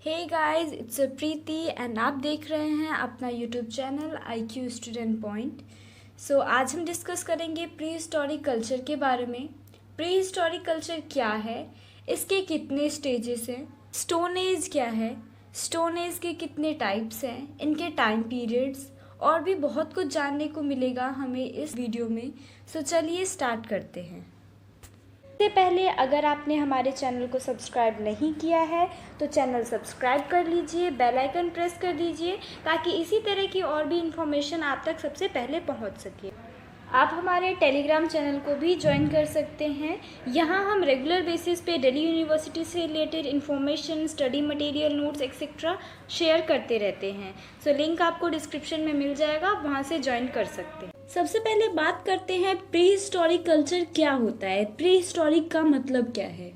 Hey guys, it's Preeti and आप देख रहे हैं अपना YouTube channel IQ student point. So आज हम डिस्कस करेंगे प्री हिस्टोरिक कल्चर के बारे में। प्री हिस्टोरिक कल्चर क्या है, इसके कितने स्टेजेस हैं, स्टोन एज क्या है, स्टोन एज के कितने टाइप्स हैं, इनके टाइम पीरियड्स और भी बहुत कुछ जानने को मिलेगा हमें इस वीडियो में। सो चलिए स्टार्ट करते हैं। इससे पहले अगर आपने हमारे चैनल को सब्सक्राइब नहीं किया है तो चैनल सब्सक्राइब कर लीजिए, बेल आइकन प्रेस कर दीजिए ताकि इसी तरह की और भी इन्फॉर्मेशन आप तक सबसे पहले पहुंच सके। आप हमारे टेलीग्राम चैनल को भी ज्वाइन कर सकते हैं। यहाँ हम रेगुलर बेसिस पे दिल्ली यूनिवर्सिटी से related information, study material, notes etcetera share करते रहते हैं। सो लिंक आपको डिस्क्रिप्शन में मिल जाएगा, आप वहाँ से ज्वाइन कर सकते हैं। सबसे पहले बात करते हैं प्री हिस्टोरिक कल्चर क्या होता है, प्री हिस्टोरिक का मतलब क्या है।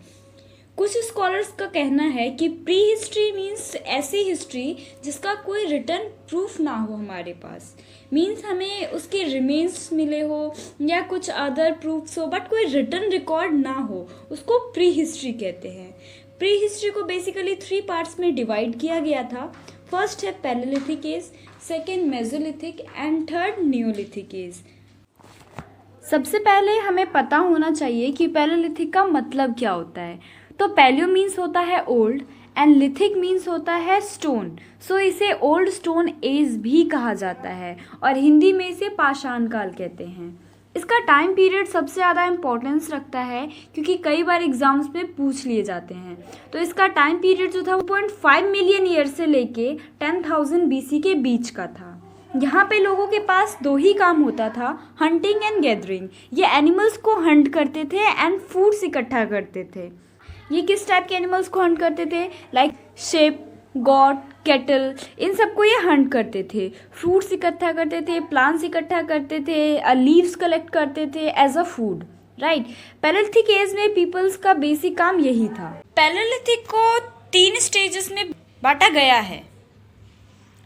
कुछ स्कॉलर्स का कहना है कि प्री हिस्ट्री मीन्स ऐसी हिस्ट्री जिसका कोई रिटर्न प्रूफ ना हो हमारे पास, मीन्स हमें उसके रिमेन्स मिले हो या कुछ अदर प्रूफ्स हो बट कोई रिटर्न रिकॉर्ड ना हो, उसको प्री हिस्ट्री कहते हैं। प्री हिस्ट्री को बेसिकली 3 पार्ट्स में डिवाइड किया गया था। फर्स्ट है palaeolithic age, second mesolithic and third neolithic age. सबसे पहले हमें पता होना चाहिए कि पैलेलिथिक का मतलब क्या होता है। तो पैलियो मीन्स होता है ओल्ड एंड लिथिक मीन्स होता है स्टोन। सो इसे ओल्ड स्टोन एज भी कहा जाता है और हिंदी में इसे पाषाण काल कहते हैं। इसका टाइम पीरियड सबसे ज़्यादा इम्पोर्टेंस रखता है क्योंकि कई बार एग्जाम्स में पूछ लिए जाते हैं। तो इसका टाइम पीरियड जो था 1.5 मिलियन ईयर से लेके 10,000 BC के बीच का था। यहाँ पे लोगों के पास 2 ही काम होता था, हंटिंग एंड गैदरिंग। ये एनिमल्स को हंट करते थे एंड फूड्स इकट्ठा करते थे। ये किस टाइप के एनिमल्स को हंट करते थे, लाइक शेप, गॉट, कैटल, इन सबको ये हंट करते थे। फ्रूट्स इकट्ठा करते थे, प्लांट्स इकट्ठा करते थे, लीव्स कलेक्ट करते थे as a food, right. Palaeolithic age में पीपल्स का बेसिक काम यही था। पैलेलिथिक को 3 स्टेजेस में बांटा गया है,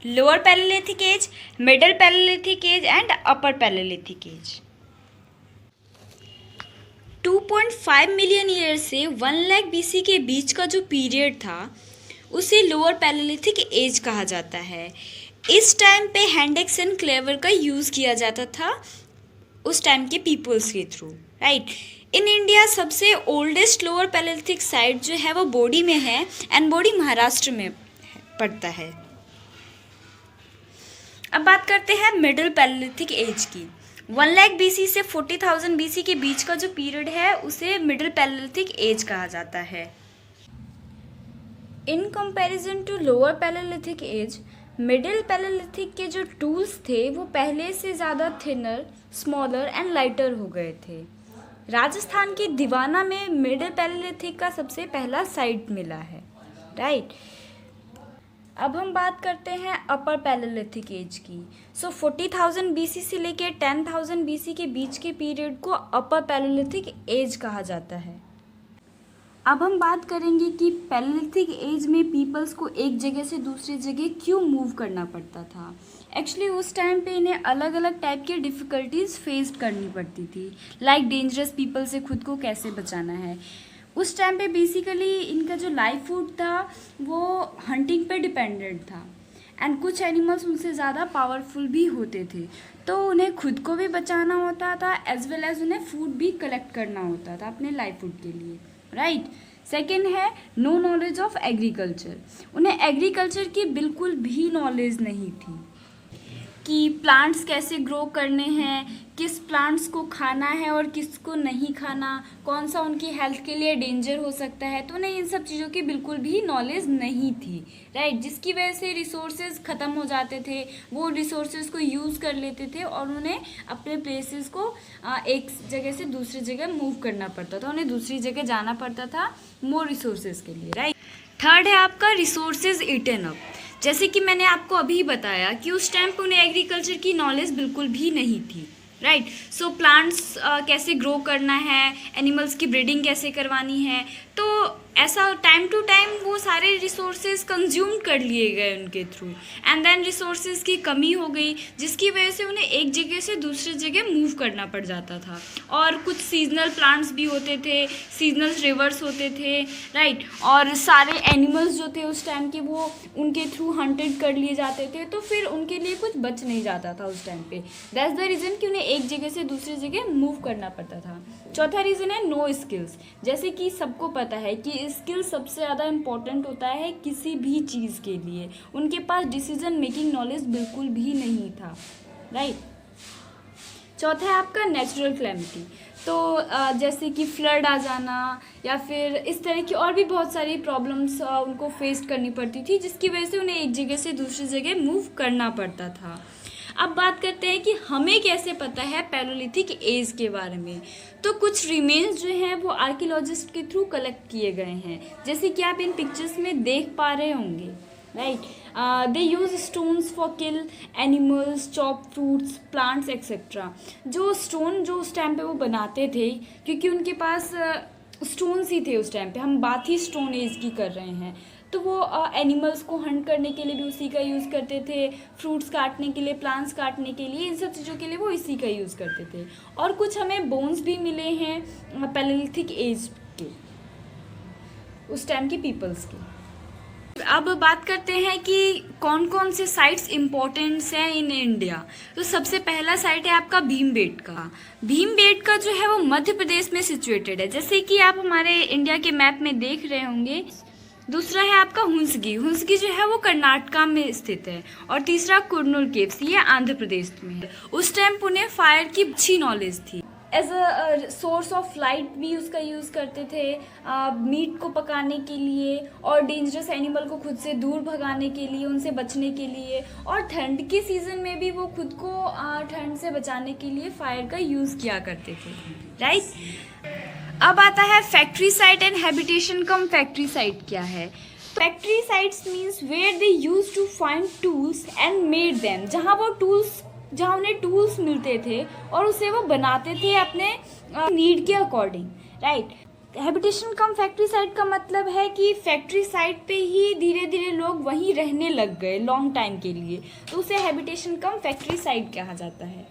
lower palaeolithic age, middle palaeolithic age and upper palaeolithic age. 2.5 million year से 1 लाख BC के बीच का जो पीरियड था उसे लोअर पैलेलिथिक एज कहा जाता है। इस टाइम पे हैंड एक्स एंड क्लेवर का यूज़ किया जाता था उस टाइम के पीपल्स के थ्रू, राइट। इन इंडिया सबसे ओल्डेस्ट लोअर पैलेलिथिक साइट जो है वो बोडी में है एंड बोडी महाराष्ट्र में पड़ता है। अब बात करते हैं मिडिल पैलेलिथिक एज की। 1 लाख BC से 40,000 BC के बीच का जो पीरियड है उसे मिडिल पैलेलिथिक एज कहा जाता है। In comparison to lower palaeolithic age, middle palaeolithic के जो टूल्स थे वो पहले से ज़्यादा थिनर, स्मॉलर एंड लाइटर हो गए थे। राजस्थान के दीवाना में मिडिल पैलेलिथिक का सबसे पहला साइट मिला है, राइट। अब हम बात करते हैं अपर पैलेलिथिक एज की। सो 40,000 BC से लेके 10,000 BC के बीच के पीरियड को अपर पैलेलिथिक एज कहा जाता है। अब हम बात करेंगे कि पैलेलिथिक एज में पीपल्स को एक जगह से दूसरी जगह क्यों मूव करना पड़ता था। एक्चुअली उस टाइम पे इन्हें अलग अलग टाइप की डिफ़िकल्टीज फेस करनी पड़ती थी, लाइक डेंजरस पीपल से खुद को कैसे बचाना है। उस टाइम पे बेसिकली इनका जो लाइफ फूड था वो हंटिंग पे डिपेंडेंट था एंड कुछ एनिमल्स उनसे ज़्यादा पावरफुल भी होते थे, तो उन्हें खुद को भी बचाना होता था एज वेल एज उन्हें फूड भी कलेक्ट करना होता था अपने लाइफ फूड के लिए, राइट। सेकेंड है नो नॉलेज ऑफ एग्रीकल्चर। उन्हें एग्रीकल्चर की बिल्कुल भी नॉलेज नहीं थी कि प्लांट्स कैसे ग्रो करने हैं, किस प्लांट्स को खाना है और किसको नहीं खाना, कौन सा उनकी हेल्थ के लिए डेंजर हो सकता है। तो उन्हें इन सब चीज़ों की बिल्कुल भी नॉलेज नहीं थी, राइट। जिसकी वजह से रिसोर्सेज ख़त्म हो जाते थे, वो रिसोर्सेज को यूज़ कर लेते थे और उन्हें अपने प्लेसेस को एक जगह से दूसरी जगह मूव करना पड़ता था, उन्हें दूसरी जगह जाना पड़ता था मोर रिसोर्सेज के लिए, राइट। थर्ड है आपका रिसोर्सेज ईटन अप। जैसे कि मैंने आपको अभी बताया कि उस टाइम पे उन्हें एग्रीकल्चर की नॉलेज बिल्कुल भी नहीं थी, राइट। सो प्लांट्स कैसे ग्रो करना है, एनिमल्स की ब्रीडिंग कैसे करवानी है, तो ऐसा टाइम टू टाइम वो सारे रिसोर्सेज कंज्यूम कर लिए गए उनके थ्रू, एंड देन रिसोर्सेज की कमी हो गई, जिसकी वजह से उन्हें एक जगह से दूसरी जगह मूव करना पड़ जाता था। और कुछ सीजनल प्लांट्स भी होते थे, सीजनल रिवर्स होते थे, राइट। और सारे एनिमल्स जो थे उस टाइम के वो उनके थ्रू हंटेड कर लिए जाते थे, तो फिर उनके लिए कुछ बच नहीं जाता था उस टाइम पे। दैट्स द रीज़न कि उन्हें एक जगह से दूसरी जगह मूव करना पड़ता था। चौथा रीज़न है नो स्किल्स। जैसे कि सबको पता है कि स्किल सबसे ज़्यादा इम्पोर्टेंट होता है किसी भी चीज़ के लिए। उनके पास डिसीजन मेकिंग नॉलेज बिल्कुल भी नहीं था, राइट। चौथा है आपका नेचुरल क्लैमिटी। तो जैसे कि फ्लड आ जाना या फिर इस तरह की और भी बहुत सारी प्रॉब्लम्स उनको फेस करनी पड़ती थी, जिसकी वजह से उन्हें एक जगह से दूसरी जगह मूव करना पड़ता था। अब बात करते हैं कि हमें कैसे पता है पैलोलिथिक एज के बारे में। तो कुछ रिमेन्स जो हैं वो आर्कियोलॉजिस्ट के थ्रू कलेक्ट किए गए हैं, जैसे कि आप इन पिक्चर्स में देख पा रहे होंगे, right. They use stones for kill animals, chop fruits, plants etcetera. जो स्टोन जो उस टाइम पे वो बनाते थे, क्योंकि उनके पास स्टोन्स ही थे उस टाइम पे, हम बात ही स्टोन एज की कर रहे हैं, तो वो एनिमल्स को हंट करने के लिए भी उसी का यूज़ करते थे, फ्रूट्स काटने के लिए, प्लांट्स काटने के लिए, इन सब चीज़ों के लिए वो इसी का यूज़ करते थे। और कुछ हमें बोन्स भी मिले हैं पैलेलिथिक एज के, उस टाइम के पीपल्स के। अब बात करते हैं कि कौन कौन से साइट्स इम्पोर्टेंट्स हैं इन इंडिया। तो सबसे पहला साइट है आपका भीमबेटका। भीमबेटका जो है वो मध्य प्रदेश में सिचुएटेड है, जैसे कि आप हमारे इंडिया के मैप में देख रहे होंगे। दूसरा है आपका हुंसगी। हुंसगी जो है वो कर्नाटका में स्थित है। और तीसरा कुरनूल केव्स, ये आंध्र प्रदेश में है। उस टाइम उन्हें फायर की अच्छी नॉलेज थी, as a source of light भी उसका यूज़ करते थे, मीट को पकाने के लिए और डेंजरस एनिमल को खुद से दूर भगाने के लिए, उनसे बचने के लिए, और ठंड के सीज़न में भी वो खुद को ठंड से बचाने के लिए फायर का यूज़ किया करते थे, राइट। अब आता है factory site and habitation cum factory site क्या है। Factory sites means where they use to find tools and made them, जहाँ उन्हें टूल्स मिलते थे और उसे वो बनाते थे अपने नीड के according, right. Habitation cum factory site का मतलब है कि फैक्ट्री साइट पे ही धीरे धीरे लोग वहीं रहने लग गए लॉन्ग टाइम के लिए, तो उसे हैबिटेशन कम फैक्ट्री साइट कहा जाता है।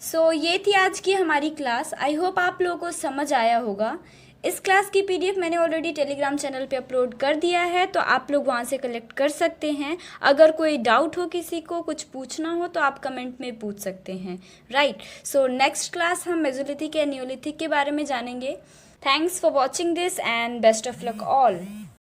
सो ये थी आज की हमारी क्लास। आई होप आप लोगों को समझ आया होगा। इस क्लास की पीडीएफ मैंने ऑलरेडी टेलीग्राम चैनल पे अपलोड कर दिया है, तो आप लोग वहाँ से कलेक्ट कर सकते हैं। अगर कोई डाउट हो, किसी को कुछ पूछना हो, तो आप कमेंट में पूछ सकते हैं, राइट। सो नेक्स्ट क्लास हम मेसोलिथिक या नियोलिथिक के बारे में जानेंगे। Thanks for watching this and best of luck all.